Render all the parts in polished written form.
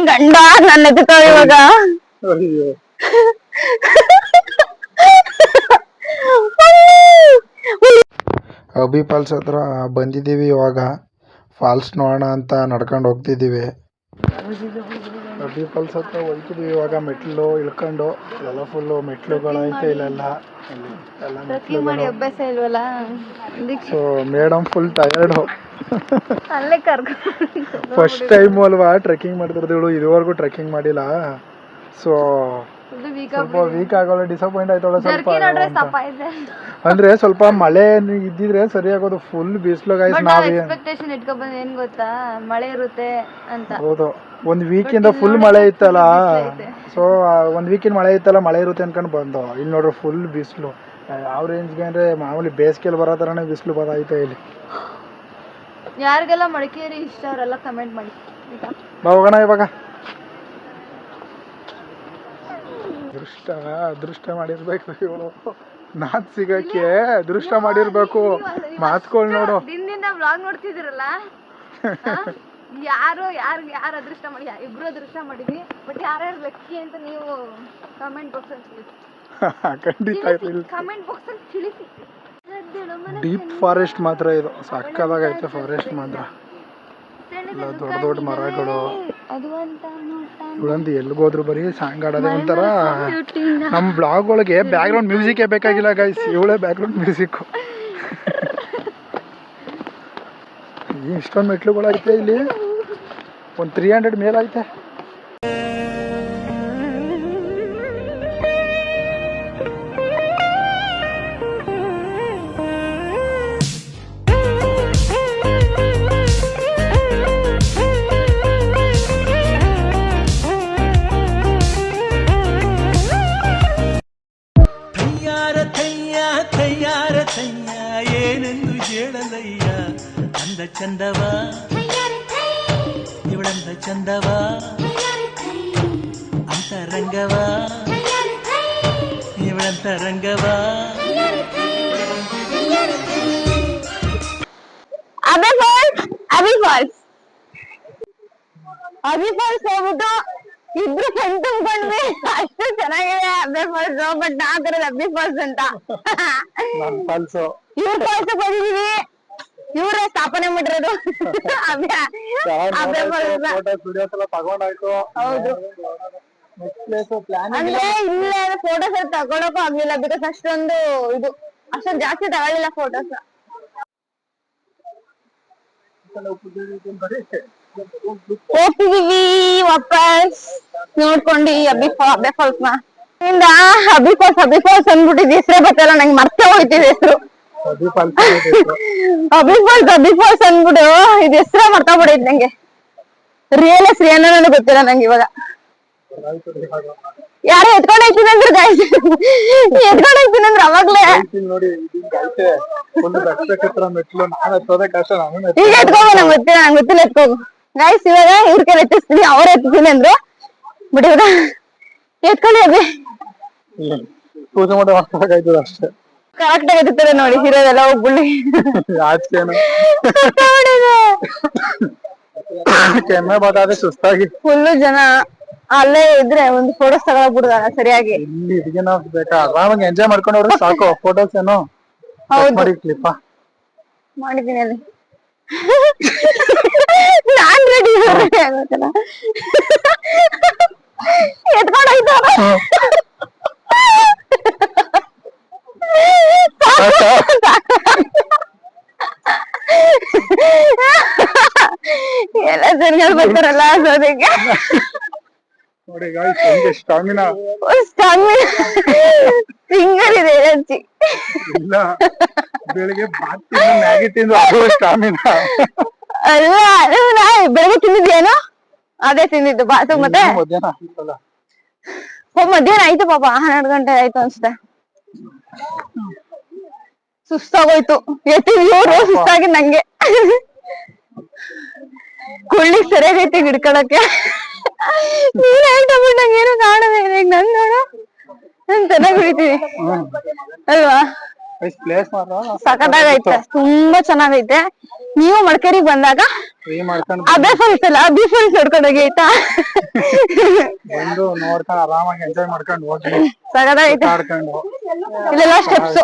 ಗಂಡ ನನ್ನ ಎತ್ತುತ್ತಾವ ಇವಾಗ. ಅಬ್ಬಿ ಫಾಲ್ಸ್ ಹತ್ರ ಬಂದಿದ್ದೀವಿ. ಇವಾಗ ಫಾಲ್ಸ್ ನೋಡೋಣ ಅಂತ ನಡ್ಕೊಂಡು ಹೋಗ್ತಿದ್ದೀವಿ. ಅಬ್ಬಿ ಫಾಲ್ಸ್ ಹತ್ರ ಹೋಗ್ತಿದ್ದೀವಿ. ಇವಾಗ ಮೆಟ್ಲು ಇಳ್ಕೊಂಡು ಎಲ್ಲ ಫುಲ್ಲು ಮೆಟ್ಲುಗಳೈತೆ ಇಲ್ಲೆಲ್ಲ. ಅಭ್ಯಾಸ ಇಲ್ವಲ್ಲ, ಸೊ ಮೇಡಮ್ ಫುಲ್ ಟಯರ್ಡು. ಅಲ್ಲೇ ಫಸ್ಟ್ ಟೈಮ್ ಅಲ್ವಾ ಟ್ರೆಕ್ಕಿಂಗ್ ಮಾಡ್ತಿರೋದು. ಇದುವರೆಗೂ ಟ್ರೆಕ್ಕಿಂಗ್ ಮಾಡಿಲ್ಲ. ಸೊ ಸ್ವಲ್ಪ ವೀಕ್ ಆಗೋಳು, ಡಿಸಪಾಯಿಂಟ್ ಆಯ್ತಾಳೆ ಸ್ವಲ್ಪ. ಅಂದ್ರೆ ಸ್ವಲ್ಪ ಮಳೆ ಇದ್ದಿದ್ರೆ ಸರಿ ಆಗೋದು. ಫುಲ್ ಬಿಸಿಲು ಗೈಸ್. ಎಕ್ಸ್ಪೆಕ್ಟೇಷನ್ ಇಟ್ಕೊಂಡ್ಬಂದು ಏನ್ ಗೊತ್ತಾ, ಮಳೆ ಇರುತ್ತೆ ಅಂತ. ಹೌದು, ಒಂದ್ ವೀಕಿಂದ ಫುಲ್ ಮಳೆ ಇತ್ತಲ್ಲ. ಸೊ ಒಂದ್ ವೀಕಿಂದ ಮಳೆ ಇತ್ತಲ್ಲ, ಮಳೆ ಇರುತ್ತೆ ಅನ್ಕೊಂಡು ಬಂದು. ಇಲ್ಲಿ ನೋಡ್ರಿ ಫುಲ್ ಬಿಸಿಲು. ಯಾವ ರೇಂಜ್ಗೆ ಅಂದ್ರೆ ಮಾಮೂಲಿ ಬೇಸಿಗೆಯಲ್ಲಿ ಬರೋ ತರನೇ ಬಿಸಿಲು ಬರೈತೆ ಇಲ್ಲಿ. ಯಾರಿಗೆಲ್ಲ ಮಡಿಕೇರಿ ಇಷ್ಟ ಅವರೆಲ್ಲ ಕಮೆಂಟ್ ಮಾಡಿ. ಹೋಗೋಣ ಇವಾಗ. ಅದೃಷ್ಟ ಮಾಡಿರ್ಬೇಕು ಇವಳು. ನಾತ್ ಸಿಗಕ್ಕೆ ಅದೃಷ್ಟ ಮಾಡಿರ್ಬೇಕು. ಮಾತ್ಕೊಳ್ ನೋಡು. ದಿನದಿಂದ ವ್ಲಾಗ್ ನೋಡ್ತಿದಿರಲ್ಲ, ಯಾರು ಅದೃಷ್ಟ ಮಾಡಿ, ಇಬ್ರು ಅದೃಷ್ಟ ಮಾಡಿದ್ವಿ. ಬಟ್ ಯಾರ್ಯಾರು ಲಕ್ಕಿ ಅಂತ ನೀವು ಕಮೆಂಟ್ ಬಾಕ್ಸ್ ಅಲ್ಲಿ ತಿಳಿಸಿ. ಖಂಡಿತ ಕಮೆಂಟ್ ಬಾಕ್ಸ್ ಅಲ್ಲಿ ತಿಳಿಸಿ. ಡೀಪ್ ಫಾರೆಸ್ಟ್ ಮಾತ್ರ ಇದು ಸಕ್ಕದಾಗೈತೆ. ಫಾರೆಸ್ಟ್ ಮಾತ್ರ ದೊಡ್ಡ ದೊಡ್ಡ ಮರಗಳು. ಇವಳಂದು ಎಲ್ಲಿಗೋದ್ರು ಬರೀ ಸಾಂಗ್ ಆಡೋದೇ ಒಂಥರ. ನಮ್ಮ ಬ್ಲಾಗ್ ಒಳಗೆ ಬ್ಯಾಕ್ ಗ್ರೌಂಡ್ ಮ್ಯೂಸಿಕ್ ಬೇಕಾಗಿಲ್ಲ ಗೈಸ್, ಇವಳೇ ಬ್ಯಾಕ್ ಗ್ರೌಂಡ್ ಮ್ಯೂಸಿಕ್. ಇಷ್ಟೊಂದು ಮೆಟ್ಲುಗಳು ಐತೆ ಇಲ್ಲಿ. ಒಂದು 300 ಮೇಲೆ ಐತೆ. ಏನೆಂದು ಹೇಳಲಯ್ಯ ಅಂದ ಚಂದವ ಇವಳಂದ ಚಂದವ ಅಂತರಂಗವ ಇವಳಂತರಂಗವ. ಅಬ್ಬಿ ಫಾಲ್ಸ್ ಹೋಗ್ಬಿಟ್ಟು ಇಬ್ರು ಕಣ್ ತುಂಬ್ಕೊಂಡ್ವಿ. ಅಷ್ಟು ಚೆನ್ನಾಗಿದೆ ಅಬ್ಬಿ ಫಾಲ್ಸ್. ಬಟ್ ನಾ ತರದ ಅಬ್ಬಿ ಫಾಲ್ಸ್ ಅಂತ ಇವ್ರ ಫಾಲ್ಸ್ ಬಂದಿದೀವಿ. ಇವರೇ ಸ್ಥಾಪನೆ ಮಾಡಿರೋದು ಹೌದು. ಅಂದ್ರೆ ಇಲ್ಲೇ ಫೋಟೋಸ್ ತಗೊಳಕ್ಕೂ ಆಗ್ಲಿಲ್ಲ, ಬಿಕಾಸ್ ಅಷ್ಟೊಂದು ಅಷ್ಟೊಂದು ಜಾಸ್ತಿ ತಗೊಳ್ಳಿಲ್ಲ ಫೋಟೋಸ್. ಹೋಗ್ತಿದೀವಿ ವಾಪಸ್ ನೋಡ್ಕೊಂಡು ಅಬ್ಬಿ ಫಾಲ್ಸ್ ನ. ಅಬ್ಬಿ ಫಾಲ್ಸ್ ಅಂದ್ಬಿಟ್ಟಿದ್ ಹೆಸರೇ ಗೊತ್ತಿಲ್ಲ ನಂಗೆ, ಮರ್ತೇ ಹೋಯ್ತಿದೆ ಹೆಸರು. ಅಬ್ಬಿ ಫಾಲ್ಸ್ ಅಂದ್ಬಿಟ್ಟು ಇದು ಹೆಸರೇ ಮರ್ತೋಗ್ಬಿಡೈತೆ ನಂಗೆ. ರಿಯಲ್ ಹೆಸರು ಏನೋ ನನಗೆ ಗೊತ್ತಿಲ್ಲ ನಂಗೆ ಇವಾಗ. ಯಾರು ಎತ್ಕೊಂಡ್ ಹೋಗ್ತೀನಿ ಅಂದ್ರು ಗಾಯ್ಸ್, ಎತ್ಕೊಂಡ್ ಹೋಗ್ತೀನಿ ಅಂದ್ರೆ ಅವಾಗ್ಲೇ ಈಗ ಎತ್ಕೋಗು. ನಂಗೆ ಗೊತ್ತಿಲ್ಲ ಎತ್ಕೋಗು ಗಾಯ್ಸ್. ಇವಾಗ ಇವ್ರ ಕೈ ಎತ್ತಿಸ್ತೀನಿ, ಅವ್ರ ಎತ್ತೀನಿ ಅಂದ್ರು. ಬಟ್ ಇವಾಗ ಎತ್ಕೊಂಡು ಹೋಗಿ ಅಷ್ಟೇ ಕರೆಕ್ಟ್ ಆಗಿ ಎತ್ತುತ್ತಾರೆ ನೋಡಿ. ಇರೋದೆಲ್ಲ ಹೋಗ್ಬಿಡಿ. ಸುಸ್ತಾಗಿ ಫುಲ್ಲು ಜನ ಅಲ್ಲೇ ಇದ್ರೆ ಒಂದು ಫೋಟೋಸ್ ತಗೊಳಕ್ಬಿಡ್ದಾರ ಸರಿಯಾಗಿ. ಆರಾಮಾಗಿ ಎಂಜಾಯ್ ಮಾಡ್ಕೊಂಡು ಹೋದ್ರೆ ಸಾಕು. ಫೋಟೋಸ್ ಏನೋ ಹೌದು ಕ್ಲಿಪ್ ಮಾಡಿದ್ದೀನಿ ಅಲ್ಲಿ. ನಾನ್ ರೆಡಿ ಆಗೋತಲ್ಲ ಎತ್ಕೊಂಡು ಹೋಯ್ತಾರ. ಎಲ್ಲ ಜನಗಳು ಬರ್ತಾರಲ್ಲ ಅದಕ್ಕೆ ನೋಡಿ ಸ್ಟಾಮಿನಾ ಫಿಂಗರ್ ಇದೆ ಎನರ್ಜಿ. ಇಲ್ಲ ಬೆಳಿಗ್ಗೆ ಮ್ಯಾಗಿ ತಿಂದು ಸ್ಟಾಮಿನಾ ಅಲ್ಲ. ನಾ ಬೆಳಗ್ಗೆ ತಿಂದಿದ್ದೇನೋ ಅದೇ ತಿಂದಿದ್ದು ಬಾತು. ಮತ್ತೆ ಮಧ್ಯಾಹ್ನ ಆಯ್ತು ಪಾಪ, 12 ಗಂಟೆ ಆಯ್ತು ಅನ್ಸುತ್ತೆ. ಸುಸ್ತಾಗೋಯ್ತು. ಇವ್ರು ಸುಸ್ತಾಗಿ ನಂಗೆ ಕೊಳ್ಳಿ ಸರಿಯಾಗೈತೆ ಹಿಡ್ಕೊಳಕ್ಕೆ. ನೀನ್ ಹೇಳ್ತಬಿಟ್ಟು ನಂಗೇನು ಕಾಣದೆ. ನನ್ ನೋಡ ನಾನ್ ಚೆನ್ನಾಗಿ ಹಿಡಿತೀನಿ ಅಲ್ವಾ. ಪ್ಲೇಸ್ ಮಾತ್ರ ಸಖತ್ತಾಗೈತೆ, ತುಂಬಾ ಚೆನ್ನಾಗೈತೆ. ನೀವು ಮಡಿಕೇರಿಗೆ ಬಂದಾಗ ಫ್ರೀ ಮಾಡ್ಕೊಂಡು ಅಬ್ಬೆ ಫಾಲ್ಸ್ ಅಲ್ಲ, ಅಬ್ಬಿ ಫಾಲ್ಸ್ ನೋಡ್ಕೊಂಡು ಹೋಗಿ ಆಯ್ತಾ. ಬಂದು ನೋಡ್ಕೊಂಡು ಆರಾಮಾಗಿ ಎಂಜಾಯ್ ಮಾಡ್ಕೊಂಡು ಹೋಗಿ ಸಖತ್ತಾಗೈತೆ. ಆಡ್ಕೊಂಡು. ಇಲ್ಲೆಲ್ಲ ಸ್ಟೆಪ್ಸ್,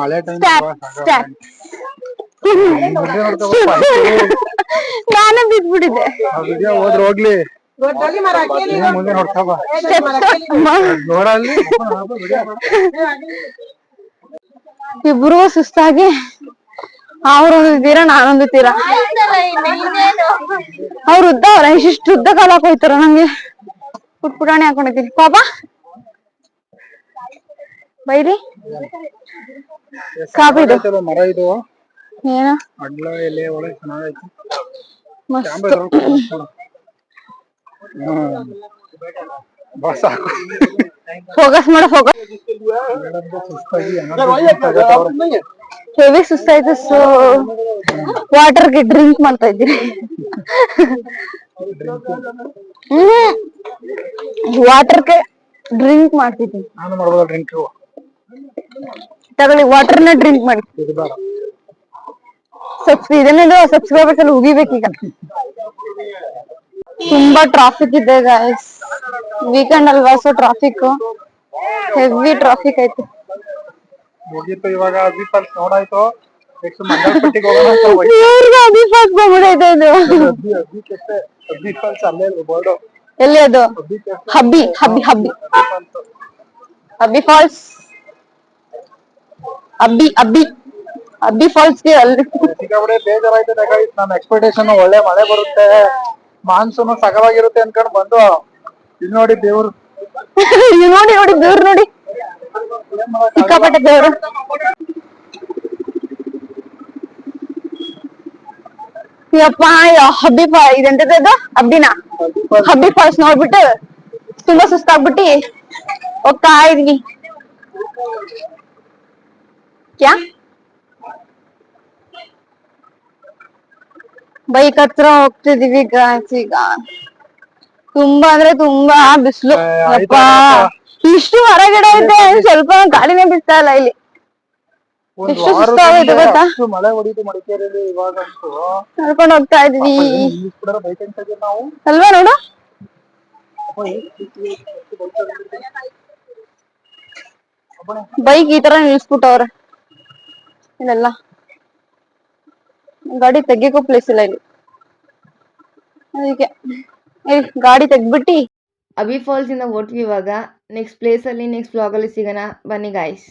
ಮಳೆ ಟೈಮ್ ಸ್ಟೆಪ್ ನಾನೇ ಬಿದ್ಬಿಟ್ಟಿದ್ದೆ. ವಿಡಿಯೋ ಹೋದ್ರೆ ಹೋಗ್ಲಿ, ಮುಂದೆ ನೋಡ್ತಾ ಬಾ. ನೋಡಲ್ಲಿ ಇಬ್ರಿಗೂ ಸುಸ್ತಾಗಿ ಅವ್ರೊಂದು ತೀರ ನಾನೊಂದು ತೀರ. ಅವ್ರ ಉದ್ದ ಅವ್ರ ಇಷ್ಟು ಉದ್ದ ಕಾಲ ಹಾಕೋಯ್ತಾರ. ನಂಗೆ ಪುಟಾಣಿ ಹಾಕೊಂಡಿದ್ದೀನಿ ಪಾಪ. ಬೈರಿ ಕಾಪಿದು ಮರ ಇದು ಏನ ಅಡ್ಲ ಎಲೆ ಒಳಗೆ ಚೆನ್ನಾಗೈತಿ. ಮಸ್ತ್. ಬಸ್ ಫೋಕಸ್ ಮಾಡ, ಫೋಕಸ್. ಹೆವಿ ಸುಸ್ತಾಯ್ತು. ಸೊ ವಾಟರ್ಗೆ ಡ್ರಿಂಕ್ ಮಾಡ್ತಾ ಇದ್ದೀನಿ. ವಾಟರ್ಗೆ ಡ್ರಿಂಕ್ ಮಾಡ್ತಿದ್ದೀನಿ. ನಾನು ಮಾಡ್ಬೋದ ಡ್ರಿಂಕ್? ತಗೊಳ್ಳಿ, ವಾಟರ್ನ ಡ್ರಿಂಕ್ ಮಾಡಿ. ಇದನ್ನೆಲ್ಲ ಸಬ್ಸ್ಕ್ರೈಬರ್ಸ್ ಎಲ್ಲ ಉಗಿಬೇಕೀಗ. ತುಂಬಾ ಟ್ರಾಫಿಕ್ ಇದೆ ಗಾಯ್ಸ್, ವೀಕೆಂಡ್ ಅಲ್ವಾ, ಸೊ ಟ್ರಾಫಿಕ್, ಹೆವಿ ಟ್ರಾಫಿಕ್ ಐತೆ. ಮುಗೀತು ಇವಾಗ. ಅಬ್ಬಿ ಫಾಲ್ಸ್ ನೋಡಾಯ್ತು, ನೆಕ್ಸ್ಟ್ ಮಂಗಲ್ಪಟ್ಟಿಗೆ ಹೋಗೋಣ ಅಂತ ಅಬ್ಬಿ ಫಾಲ್ಸ್ ಬಂದ್ಬಿಡೈತೆ ಇದು. ಅಬ್ಬಿ ಫಾಲ್ಸ್ ಅಲ್ಲೇ ಬೋರ್ಡು. ಎಲ್ಲಿ ಅದು? ಹಬ್ಬಿ ಹಬ್ಬಿ ಹಬ್ಬಿ ಅಬ್ಬಿ ಫಾಲ್ಸ್. ಅಬ್ಬಿ ಅಬ್ಬಿ ಅಬ್ಬಿ ಫಾಲ್ಸ್ಗೆ ಅಲ್ಲಿ ಸಿಕ್ಕಾಪಟ್ಟೆ ಬೇಜಾರಾಯ್ತದೆ ಗೈಸ್. ನನ್ನ ಎಕ್ಸ್ಪೆಕ್ಟೇಷನ್ ಒಳ್ಳೆ ಮಳೆ ಬರುತ್ತೆ, ಮಾನ್ಸೂನ್ ಸಗವಾಗಿರುತ್ತೆ ಅನ್ಕೊಂಡ್ ಬಂದು ಇಲ್ಲಿ ನೋಡಿ ದೇವ್ರು. ನೋಡಿ ನೋಡಿ ದೇವ್ರು ನೋಡಿ, ಸಿಕ್ಕಾಪಟ್ಟೆ ದೇವ್ರು. ಯಪ್ಪ, ಹಬ್ಬಿ ಇದೆಂತದ್ದು ಹಬ್ಬಿನ ಹಬ್ಬಿ ಫಾಲ್ಸ್ ನೋಡ್ಬಿಟ್ಟು ತುಂಬಾ ಸುಸ್ತಾಗ್ಬಿಟ್ಟಿ ಹೋಗ್ತಾ ಇದೀವಿ. ಕ್ಯಾ ಬೈಕ್ ಹತ್ರ ಹೋಗ್ತಿದೀವಿ ಗಾಯ್ಸ್. ಈಗ ತುಂಬಾ ಅಂದ್ರೆ ತುಂಬಾ ಬಿಸಿಲು. ಯಪ್ಪ, ಇಷ್ಟು ಹೊರಗಡೆ ಐತೆ, ಸ್ವಲ್ಪ ಗಾಳಿನೇ ಬಿಸ್ತಾ ಇಲ್ಲ ಇಲ್ಲಿ. ಎಷ್ಟು ಸುಸ್ತಾಗೋಯ್ತು ಗೊತ್ತಾ? ಮಳೆ ಹೊಡಿತು ಮಡಿಕೇರಿಯಲ್ಲಿ ಇವಾಗಂತೂ. ನಡ್ಕೊಂಡು ಹೋಗ್ತಾ ಇದೀವಿ ನಾವು ಅಲ್ವಾ? ನೋಡು, ಬೈಕ್ ಈ ತರ ನಿಲ್ಸ್ಬಿಟ್ಟವ್ರೆ. ಇಲ್ಲೆಲ್ಲ ಗಾಡಿ ತೆಗಿಯಕ್ಕೂ ಪ್ಲೇಸ್ ಇಲ್ಲ ಇಲ್ಲಿ, ಅದಕ್ಕೆ ಗಾಡಿ ತೆಗ್ದ್ಬಿಟ್ಟಿ. ಅಬ್ಬಿ ಫಾಲ್ಸ್ ಇಂದ ಹೊರಟ್ವಿ ಇವಾಗ. ನೆಕ್ಸ್ಟ್ ಪ್ಲೇಸ್ ಅಲ್ಲಿ ನೆಕ್ಸ್ಟ್ ಬ್ಲಾಗ್ ಅಲ್ಲಿ ಸಿಗೋಣ ಬನ್ನಿ ಗಾಯ್ಸ್.